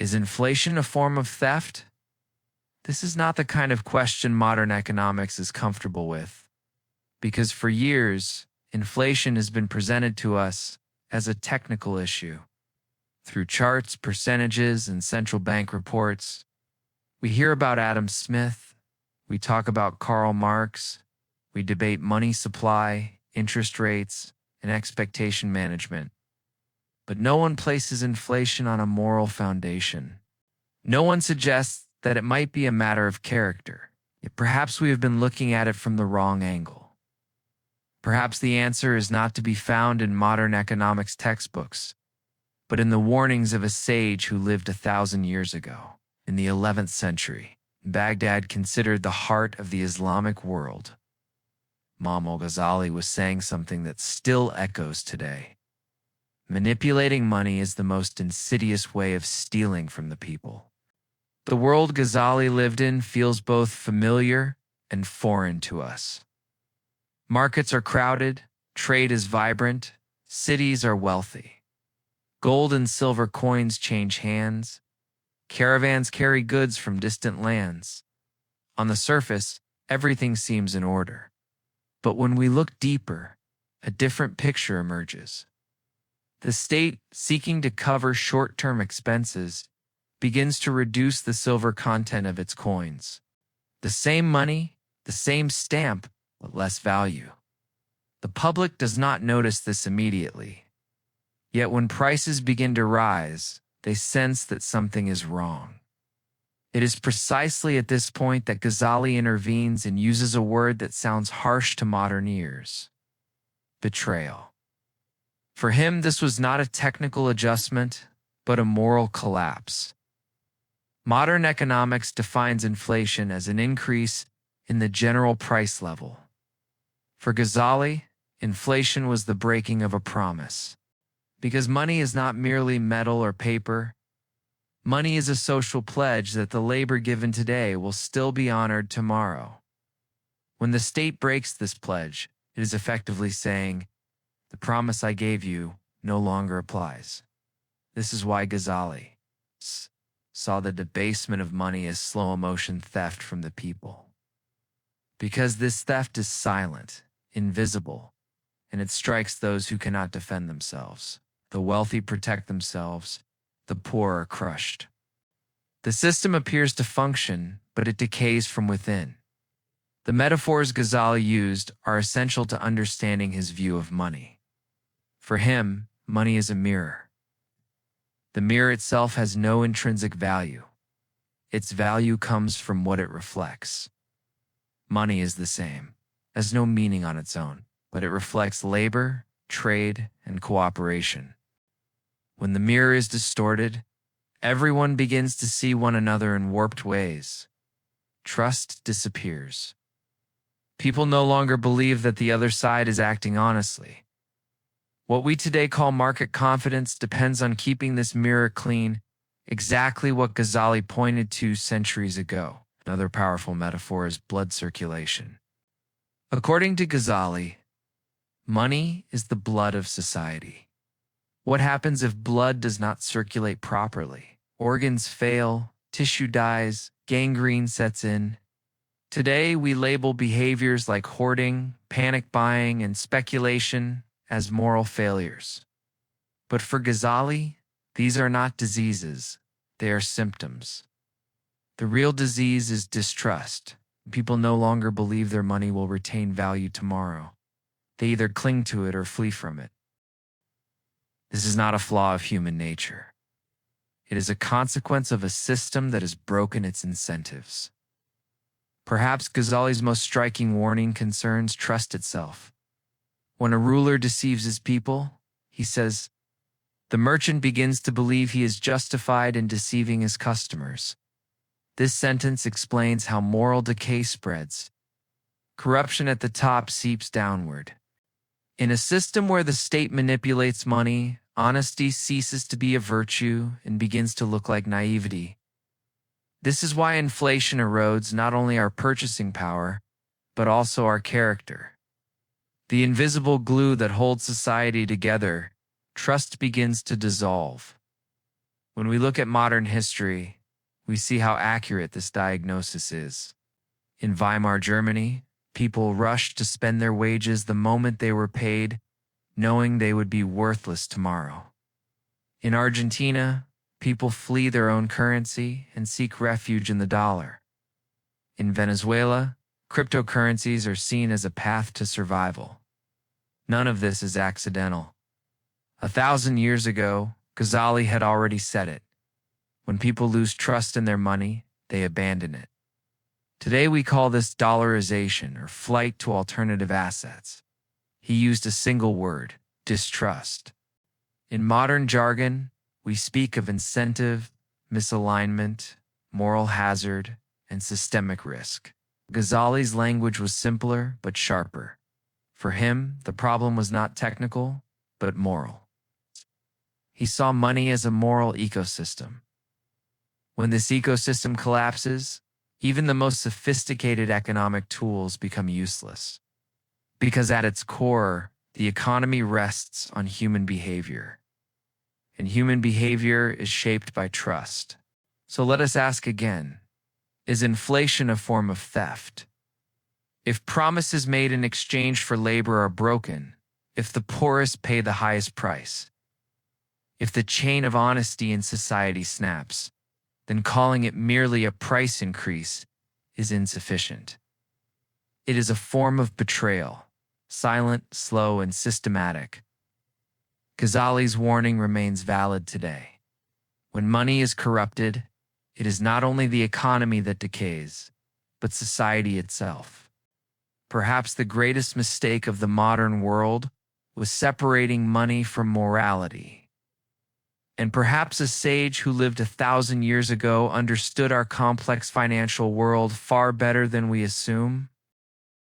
Is inflation a form of theft? This is not the kind of question modern economics is comfortable with, because for years, inflation has been presented to us as a technical issue. Through charts, percentages, and central bank reports, we hear about Adam Smith, we talk about Karl Marx, we debate money supply, interest rates, and expectation management. But no one places inflation on a moral foundation. No one suggests that it might be a matter of character, yet perhaps we have been looking at it from the wrong angle. Perhaps the answer is not to be found in modern economics textbooks, but in the warnings of a sage who lived 1,000 years ago. In the 11th century, Baghdad, considered the heart of the Islamic world. Imam al-Ghazali was saying something that still echoes today. Manipulating money is the most insidious way of stealing from the people. The world Ghazali lived in feels both familiar and foreign to us. Markets are crowded, trade is vibrant, cities are wealthy. Gold and silver coins change hands. Caravans carry goods from distant lands. On the surface, everything seems in order. But when we look deeper, a different picture emerges. The state, seeking to cover short-term expenses, begins to reduce the silver content of its coins. The same money, the same stamp, but less value. The public does not notice this immediately. Yet when prices begin to rise, they sense that something is wrong. It is precisely at this point that Ghazali intervenes and uses a word that sounds harsh to modern ears: betrayal. For him, this was not a technical adjustment, but a moral collapse. Modern economics defines inflation as an increase in the general price level. For Ghazali, inflation was the breaking of a promise. Because money is not merely metal or paper, money is a social pledge that the labor given today will still be honored tomorrow. When the state breaks this pledge, it is effectively saying, the promise I gave you no longer applies. This is why Ghazali saw the debasement of money as slow-motion theft from the people. Because this theft is silent, invisible, and it strikes those who cannot defend themselves. The wealthy protect themselves, the poor are crushed. The system appears to function, but it decays from within. The metaphors Ghazali used are essential to understanding his view of money. For him, money is a mirror. The mirror itself has no intrinsic value. Its value comes from what it reflects. Money is the same, has no meaning on its own, but it reflects labor, trade, and cooperation. When the mirror is distorted, everyone begins to see one another in warped ways. Trust disappears. People no longer believe that the other side is acting honestly. What we today call market confidence depends on keeping this mirror clean, exactly what Ghazali pointed to centuries ago. Another powerful metaphor is blood circulation. According to Ghazali, money is the blood of society. What happens if blood does not circulate properly? Organs fail, tissue dies, gangrene sets in. Today, we label behaviors like hoarding, panic buying, and speculation as moral failures. But for Ghazali, these are not diseases, they are symptoms. The real disease is distrust. People no longer believe their money will retain value tomorrow. They either cling to it or flee from it. This is not a flaw of human nature. It is a consequence of a system that has broken its incentives. Perhaps Ghazali's most striking warning concerns trust itself. When a ruler deceives his people, he says, the merchant begins to believe he is justified in deceiving his customers. This sentence explains how moral decay spreads. Corruption at the top seeps downward. In a system where the state manipulates money, honesty ceases to be a virtue and begins to look like naivety. This is why inflation erodes not only our purchasing power, but also our character. The invisible glue that holds society together, trust begins to dissolve. When we look at modern history, we see how accurate this diagnosis is. In Weimar Germany, people rushed to spend their wages the moment they were paid, knowing they would be worthless tomorrow. In Argentina, people flee their own currency and seek refuge in the dollar. In Venezuela, cryptocurrencies are seen as a path to survival. None of this is accidental. 1,000 years ago, Ghazali had already said it. When people lose trust in their money, they abandon it. Today we call this dollarization or flight to alternative assets. He used a single word: distrust. In modern jargon, we speak of incentive, misalignment, moral hazard, and systemic risk. Ghazali's language was simpler but sharper. For him, the problem was not technical, but moral. He saw money as a moral ecosystem. When this ecosystem collapses, even the most sophisticated economic tools become useless. Because at its core, the economy rests on human behavior. And human behavior is shaped by trust. So let us ask again, is inflation a form of theft? If promises made in exchange for labor are broken, if the poorest pay the highest price, if the chain of honesty in society snaps, then calling it merely a price increase is insufficient. It is a form of betrayal, silent, slow, and systematic. Ghazali's warning remains valid today. When money is corrupted, it is not only the economy that decays, but society itself. Perhaps the greatest mistake of the modern world was separating money from morality. And perhaps a sage who lived 1,000 years ago understood our complex financial world far better than we assume.